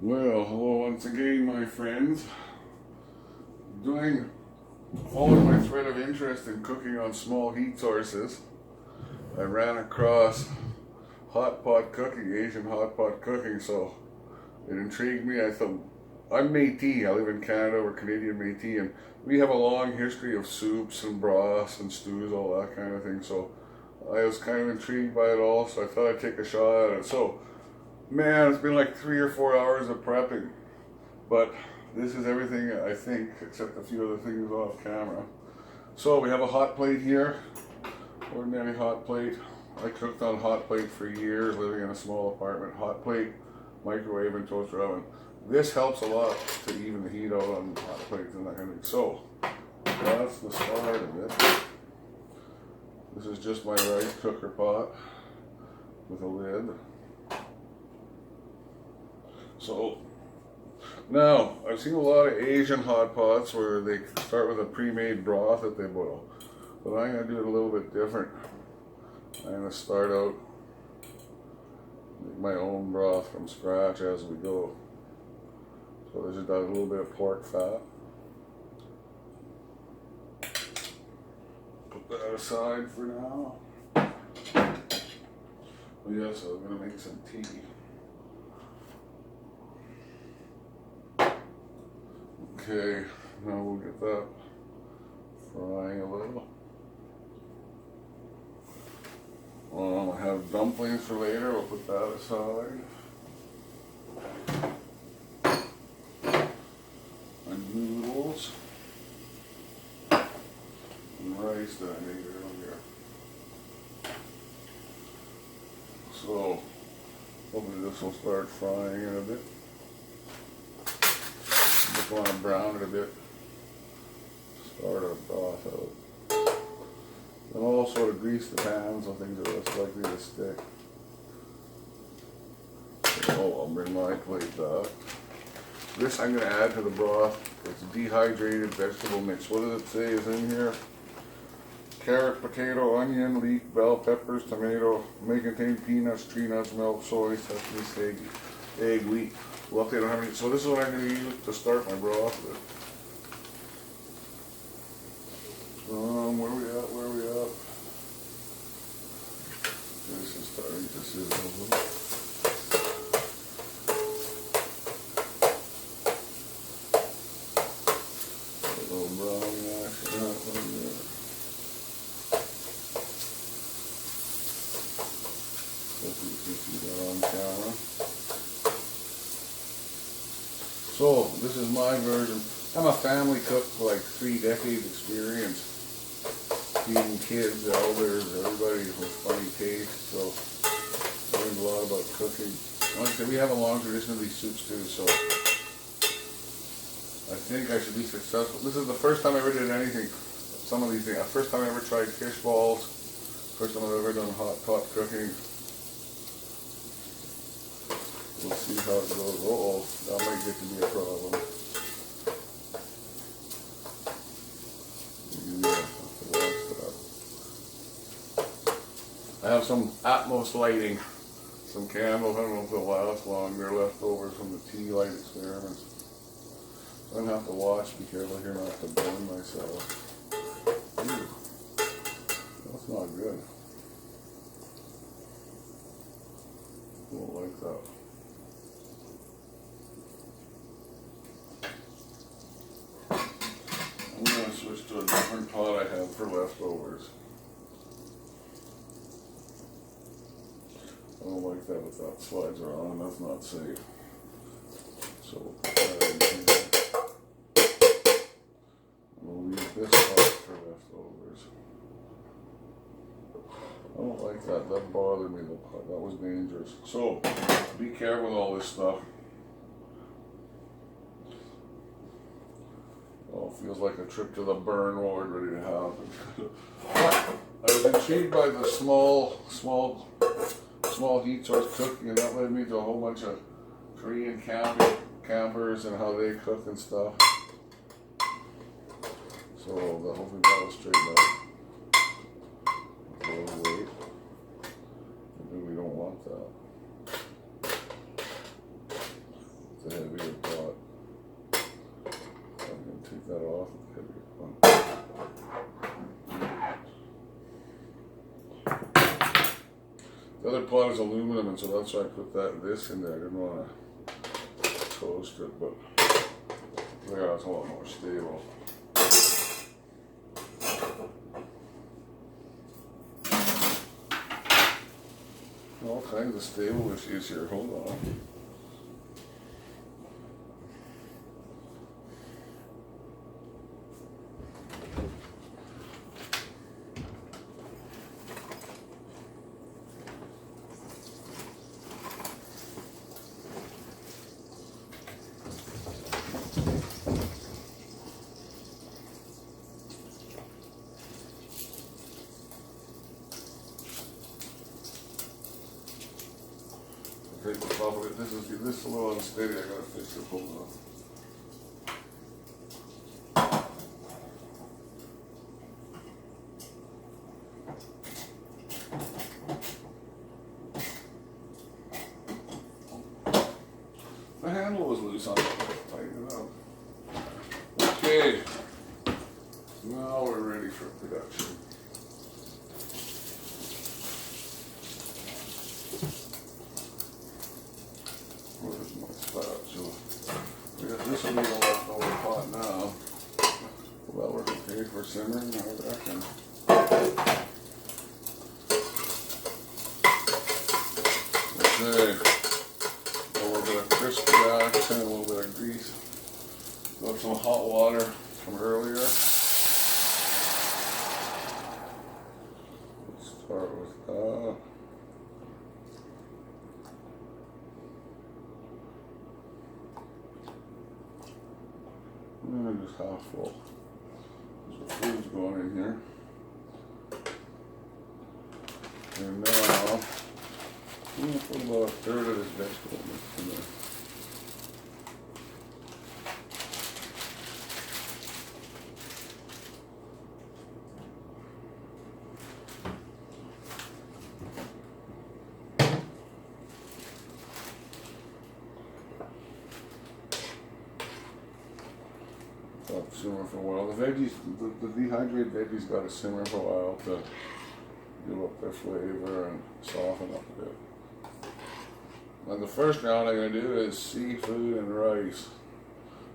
Well, hello once again, my friends. Following my thread of interest in cooking on small heat sources, I ran across hotpot cooking, Asian hotpot cooking, so it intrigued me. I thought, I'm Métis, I live in Canada, we're Canadian Métis, and we have a long history of soups and broths and stews, all that kind of thing, so I was kind of intrigued by it all, so I thought I'd take a shot at it. So, man, it's been like 3 or 4 hours of prepping, but this is everything, I think, except a few other things off camera. So we have a hot plate here, ordinary hot plate. I cooked on hot plate for years, living in a small apartment. Hot plate, microwave, and toaster oven. This helps a lot to even the heat out on hot plates and that kind of thing. So that's the start of it. This is just my rice cooker pot with a lid. So now, I've seen a lot of Asian hot pots where they start with a pre-made broth that they boil, but I'm going to do it a little bit different. I'm going to start out, make my own broth from scratch as we go. So this has got a little bit of pork fat. Put that aside for now. Oh yes, I'm going to make some tea. Okay, now we'll get that frying a little. I have dumplings for later, we'll put that aside. And noodles. And rice that I made earlier. So, hopefully this will start frying in a bit. Just want to brown it a bit. Start our broth out. And also to grease the pan so things are less likely to stick. So I'll bring my plate back. This I'm going to add to the broth. It's dehydrated vegetable mix. What does it say is in here? Carrot, potato, onion, leek, bell peppers, tomato. May contain peanuts, tree nuts, milk, soy, sesame, egg, wheat. Well, they don't have any. So this is what I'm going to use to start my broth with. Where are we at? This is starting to sizzle. A little browning action happening there. Hopefully you can see that on camera. So, this is my version. I'm a family cook with like 3 decades experience. Feeding kids, elders, everybody with funny taste, so I learned a lot about cooking. Like I said, we have a long tradition of these soups too, so I think I should be successful. This is the first time I ever did anything, some of these things. The first time I ever tried fish balls, first time I've ever done hot pot cooking. We'll see how it goes. Uh-oh, that might get to be a problem. I have some Atmos lighting, some candles. I don't know if they'll last long. They're leftovers from the tea light experiments. So I'm going to have to watch, be careful here not to burn myself. Ooh, that's not good. I don't like that. I'm going to switch to a different pot I have for leftovers. I don't like that if that slides around, that's not safe. So we'll put that in here. We'll leave this pot for leftovers. I don't like that, that bothered me, that was dangerous. So, be careful with all this stuff. Oh, it feels like a trip to the burn ward ready to happen. I was intrigued by the small heat source cooking, and that led me to a whole bunch of Korean campers and how they cook and stuff. So hopefully that will straighten out. A little weight. Maybe we don't want that. the heavier pot. I'm going to take that off with the heavier pot. The other pot is aluminum, and so that's why I put this in there. I didn't want to toast it, but there, it's a lot more stable. All kinds of stable issues here. Hold on. Take the top of it. This is a little unsteady. I gotta fix it. Hold on. The handle was loose on it. Tighten it up. Okay. Now we're ready for production. Where's my spatula? This will be the leftover pot now. Well, we're okay for simmering, I reckon. Okay. A little bit of crispy action, a little bit of grease. Got some hot water from earlier. Let's start with that. And just half full. So the food's going in here. And now I'm going to put about a third of this vegetable mix in there. Simmer for a while. The veggies, the dehydrated veggies got to simmer for a while to give up their flavor and soften up a bit. And the first round I'm going to do is seafood and rice.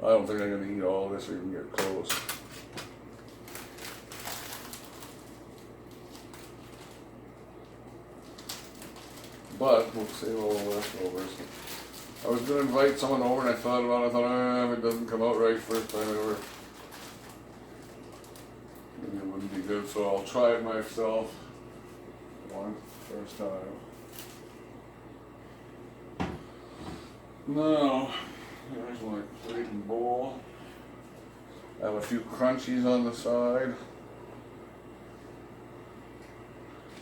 I don't think I'm going to eat all this or even get close. But we'll save all the leftovers. I was going to invite someone over and I thought about it. I thought, if it doesn't come out right first time ever, maybe it wouldn't be good. So I'll try it myself first time. Now, here's my plate and bowl. I have a few crunchies on the side.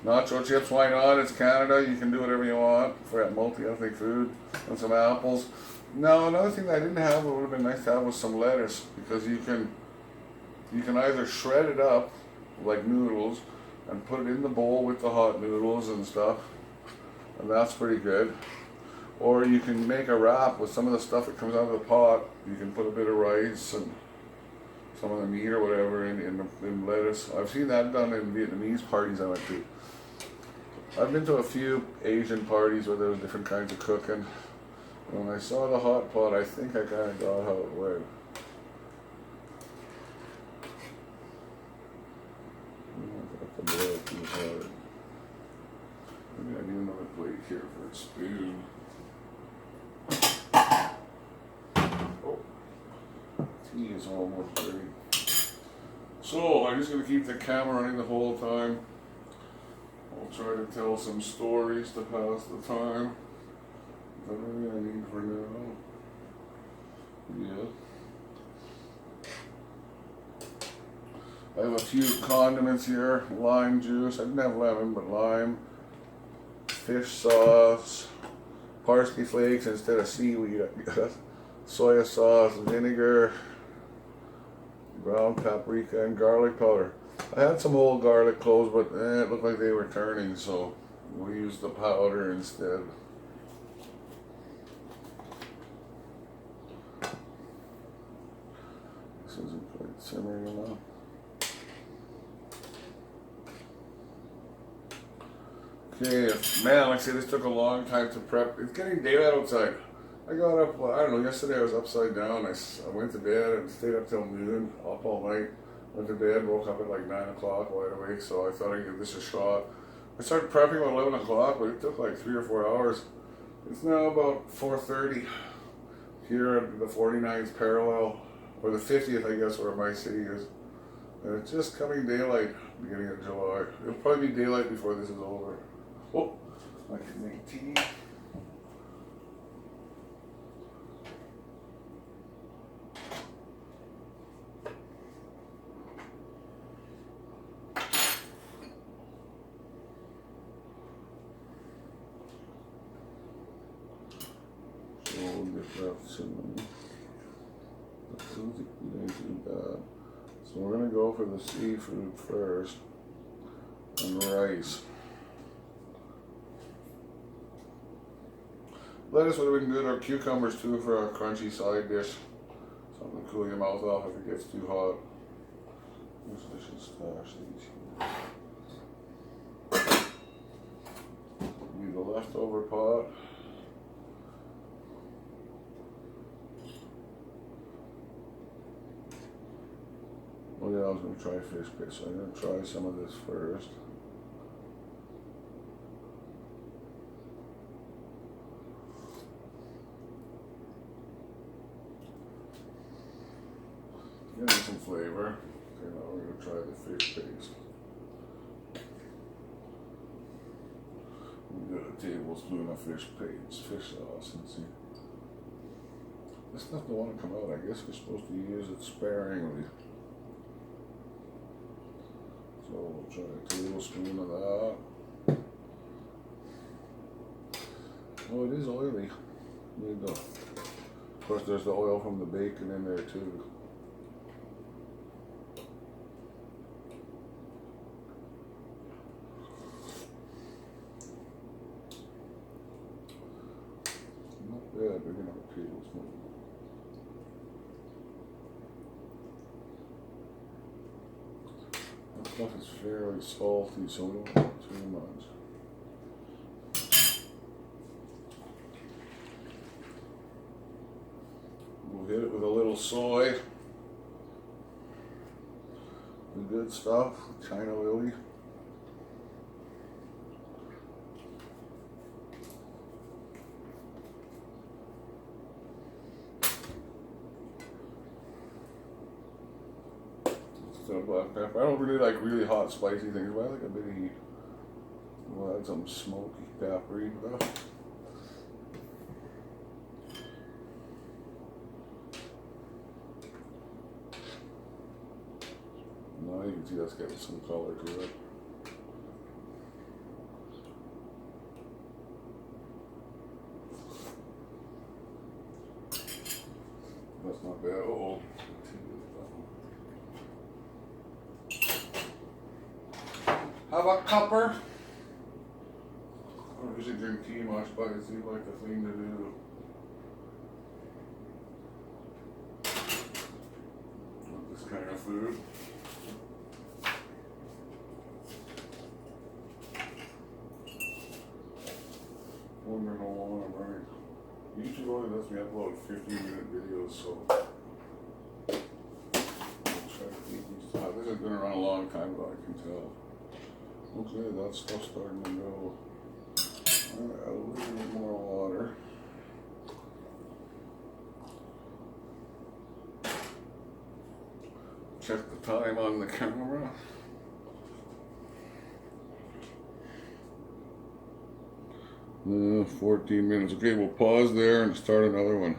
Nacho chips, why not? It's Canada. You can do whatever you want for that multi-ethnic food. And some apples. Now, another thing that I didn't have, that would have been nice to have, was some lettuce, because you can either shred it up like noodles and put it in the bowl with the hot noodles and stuff, and that's pretty good. Or you can make a wrap with some of the stuff that comes out of the pot. You can put a bit of rice and some of the meat or whatever in lettuce. I've seen that done in Vietnamese parties I went to. I've been to a few Asian parties where there was different kinds of cooking. When I saw the hot pot, I think I kind of got how it went. The boil too hard. Maybe I need another plate here for a spoon. Oh, tea is almost ready. So I'm just going to keep the camera running the whole time. I'll try to tell some stories to pass the time. Is that everything I need for now? Yeah. I have a few condiments here. Lime juice. I didn't have lemon, but lime. Fish sauce. Parsley flakes instead of seaweed. Soya sauce, vinegar, ground paprika, and garlic powder. I had some whole garlic cloves, but it looked like they were turning, so we'll use the powder instead. simmering enough. Okay, man, like I say, this took a long time to prep. It's getting daylight outside. I got up, well, I don't know, yesterday I was upside down. I went to bed and stayed up till noon, up all night. Went to bed, woke up at like 9 o'clock, wide awake, so I thought I'd give this a shot. I started prepping at 11 o'clock, but it took like 3 or 4 hours. It's now about 4:30 here at the 49th parallel, or the 50th, I guess, where my city is. And it's just coming daylight, beginning of July. It'll probably be daylight before this is over. Oh, I can make tea. So we'll get that cinnamon. That doesn't ain't too bad. So we're gonna go for the seafood first and rice. Lettuce would have been good, or cucumbers too, for a crunchy side dish. Something to cool your mouth off if it gets too hot. I should stash these here. Need the leftover pot. Oh yeah, I was going to try fish paste, so I'm going to try some of this first. Getting some flavor. Okay, now we're going to try the fish paste. We'll get a tablespoon of fish paste, fish sauce, and see. This stuff don't want to come out. I guess we're supposed to use it sparingly. So we'll try a tablespoon of that. Oh, it is oily. There you go. Of course, there's the oil from the bacon in there too. Not bad, big enough a tablespoon. That stuff is fairly salty, so we don't want too much. We'll hit it with a little soy. The good stuff, China lily. Black pepper. I don't really like really hot, spicy things, but I like a bit of heat. We'll add some smoky paprika. Now you can see that's getting some color to it. That's not bad. Oh. Have a cupper. I don't usually drink tea much, but it seems like the thing to do. Not this kind of food. Wondering how long I'm running. YouTube only lets me upload 15-minute videos, so I'll try to keep these time. This is going to run a long time, but I can tell. Okay, that stuff's starting to go. I'm gonna add a little bit more water. Check the time on the camera. Uh, 14 minutes. Okay, we'll pause there and start another one.